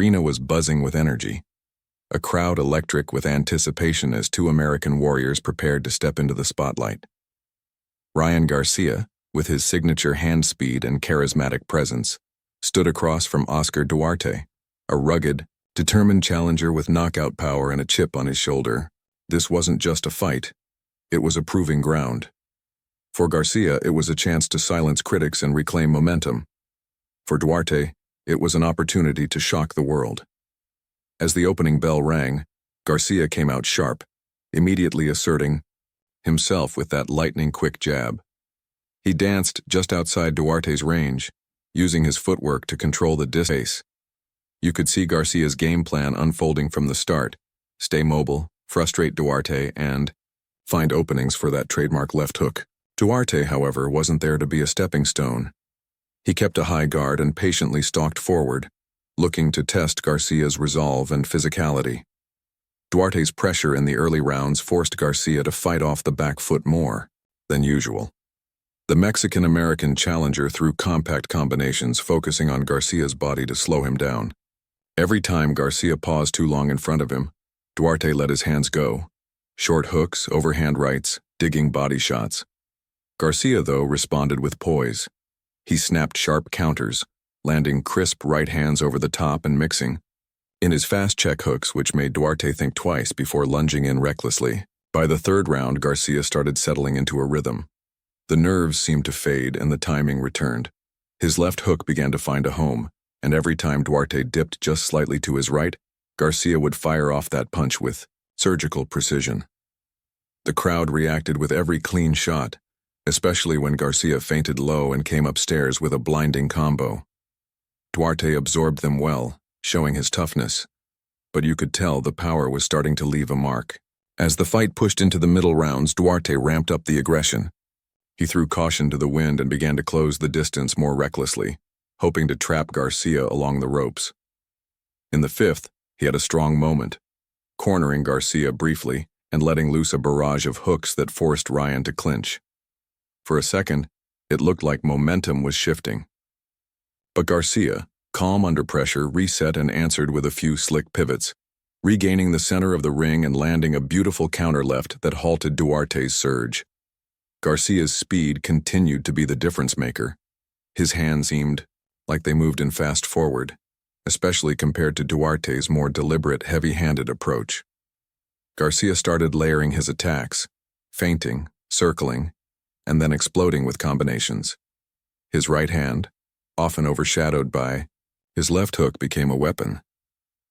arena was buzzing with energy, a crowd electric with anticipation as two American warriors prepared to step into the spotlight. Ryan Garcia, with his signature hand speed and charismatic presence, stood across from Oscar Duarte, a rugged, determined challenger with knockout power and a chip on his shoulder. This wasn't just a fight, it was a proving ground. For Garcia, it was a chance to silence critics and reclaim momentum. For Duarte, it was an opportunity to shock the world. As the opening bell rang, Garcia came out sharp, immediately asserting himself with that lightning-quick jab. He danced just outside Duarte's range, using his footwork to control the distance. You could see Garcia's game plan unfolding from the start: stay mobile, frustrate Duarte, and find openings for that trademark left hook. Duarte, however, wasn't there to be a stepping stone. He kept a high guard and patiently stalked forward, looking to test Garcia's resolve and physicality. Duarte's pressure in the early rounds forced Garcia to fight off the back foot more than usual. The Mexican-American challenger threw compact combinations, focusing on Garcia's body to slow him down. Every time Garcia paused too long in front of him, Duarte let his hands go. Short hooks, overhand rights, digging body shots. Garcia, though, responded with poise. He snapped sharp counters, landing crisp right hands over the top and mixing in his fast check hooks, which made Duarte think twice before lunging in recklessly. By the third round, Garcia started settling into a rhythm. The nerves seemed to fade and the timing returned. His left hook began to find a home, and every time Duarte dipped just slightly to his right, Garcia would fire off that punch with surgical precision. The crowd reacted with every clean shot, especially when Garcia feinted low and came upstairs with a blinding combo. Duarte absorbed them well, showing his toughness, but you could tell the power was starting to leave a mark. As the fight pushed into the middle rounds, Duarte ramped up the aggression. He threw caution to the wind and began to close the distance more recklessly, hoping to trap Garcia along the ropes. In the fifth, he had a strong moment, cornering Garcia briefly and letting loose a barrage of hooks that forced Ryan to clinch. For a second, it looked like momentum was shifting. But Garcia, calm under pressure, reset and answered with a few slick pivots, regaining the center of the ring and landing a beautiful counter left that halted Duarte's surge. Garcia's speed continued to be the difference maker. His hands seemed like they moved in fast forward, especially compared to Duarte's more deliberate, heavy-handed approach. Garcia started layering his attacks, feinting, circling, and then exploding with combinations. His right hand, often overshadowed by his left hook, became a weapon.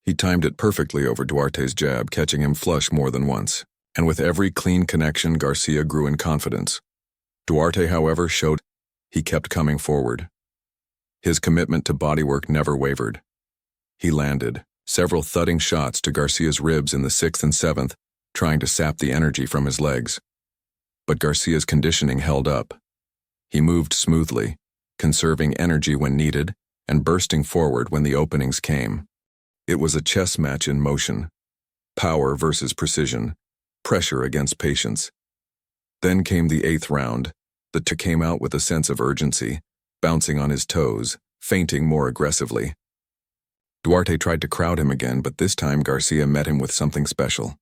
He timed it perfectly over Duarte's jab, catching him flush more than once, and with every clean connection, Garcia grew in confidence. Duarte, however, showed he kept coming forward. His commitment to bodywork never wavered. He landed several thudding shots to Garcia's ribs in the 6th and 7th, trying to sap the energy from his legs. But Garcia's conditioning held up. He moved smoothly, conserving energy when needed and bursting forward when the openings came. It was a chess match in motion. Power versus precision, pressure against patience. Then came the 8th round. The two came out with a sense of urgency, bouncing on his toes, feinting more aggressively. Duarte tried to crowd him again, but this time Garcia met him with something special.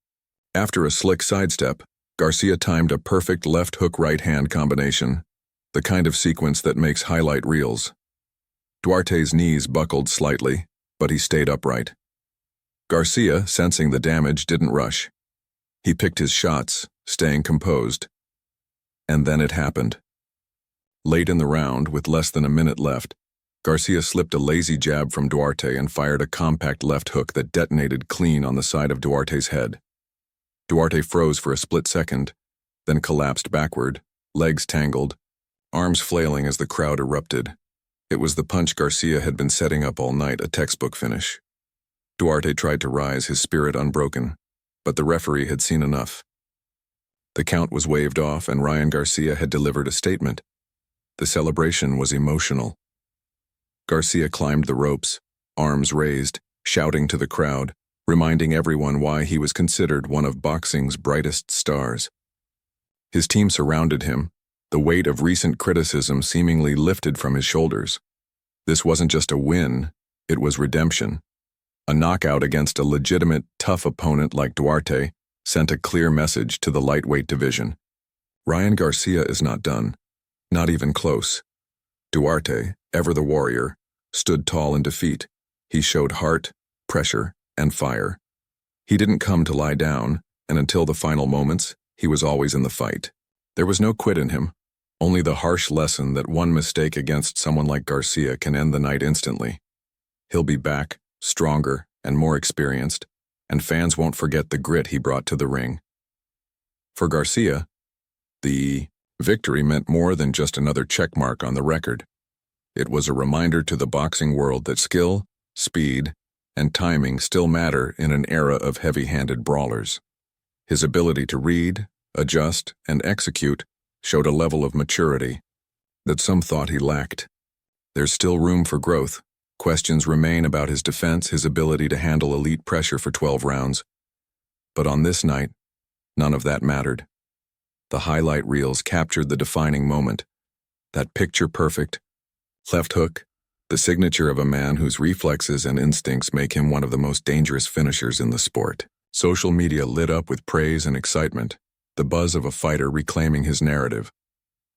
After a slick sidestep, Garcia timed a perfect left hook right hand combination, the kind of sequence that makes highlight reels. Duarte's knees buckled slightly, but he stayed upright. Garcia, sensing the damage, didn't rush. He picked his shots, staying composed. And then it happened. Late in the round, with less than a minute left, Garcia slipped a lazy jab from Duarte and fired a compact left hook that detonated clean on the side of Duarte's head. Duarte froze for a split second, then collapsed backward, legs tangled, arms flailing as the crowd erupted. It was the punch Garcia had been setting up all night, a textbook finish. Duarte tried to rise, his spirit unbroken, but the referee had seen enough. The count was waved off and Ryan Garcia had delivered a statement. The celebration was emotional. Garcia climbed the ropes, arms raised, shouting to the crowd, reminding everyone why he was considered one of boxing's brightest stars. His team surrounded him, the weight of recent criticism seemingly lifted from his shoulders. This wasn't just a win, it was redemption. A knockout against a legitimate, tough opponent like Duarte sent a clear message to the lightweight division. Ryan Garcia is not done. Not even close. Duarte, ever the warrior, stood tall in defeat. He showed heart, pressure, and fire. He didn't come to lie down, and until the final moments, he was always in the fight. There was no quit in him, only the harsh lesson that one mistake against someone like Garcia can end the night instantly. He'll be back, stronger and more experienced, and fans won't forget the grit he brought to the ring. For Garcia, the victory meant more than just another checkmark on the record. It was a reminder to the boxing world that skill, speed, and timing still matter in an era of heavy-handed brawlers. His ability to read, adjust, and execute showed a level of maturity that some thought he lacked. There's still room for growth. Questions remain about his defense, his ability to handle elite pressure for 12 rounds. But on this night, none of that mattered. The highlight reels captured the defining moment. That picture-perfect left hook, the signature of a man whose reflexes and instincts make him one of the most dangerous finishers in the sport. Social media lit up with praise and excitement, the buzz of a fighter reclaiming his narrative.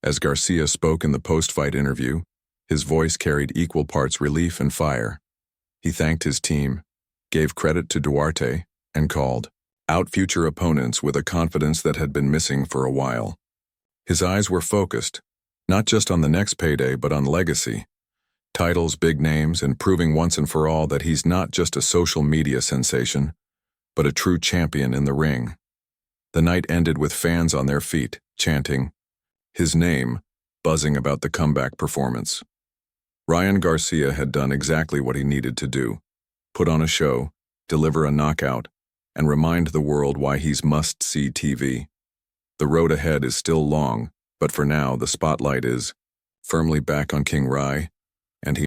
As Garcia spoke in the post-fight interview, his voice carried equal parts relief and fire. He thanked his team, gave credit to Duarte, and called out future opponents with a confidence that had been missing for a while. His eyes were focused, not just on the next payday but on legacy, titles, big names, and proving once and for all that he's not just a social media sensation, but a true champion in the ring. The night ended with fans on their feet, chanting his name, buzzing about the comeback performance. Ryan Garcia had done exactly what he needed to do: put on a show, deliver a knockout, and remind the world why he's must-see TV. The road ahead is still long, but for now the spotlight is firmly back on King Rai, and he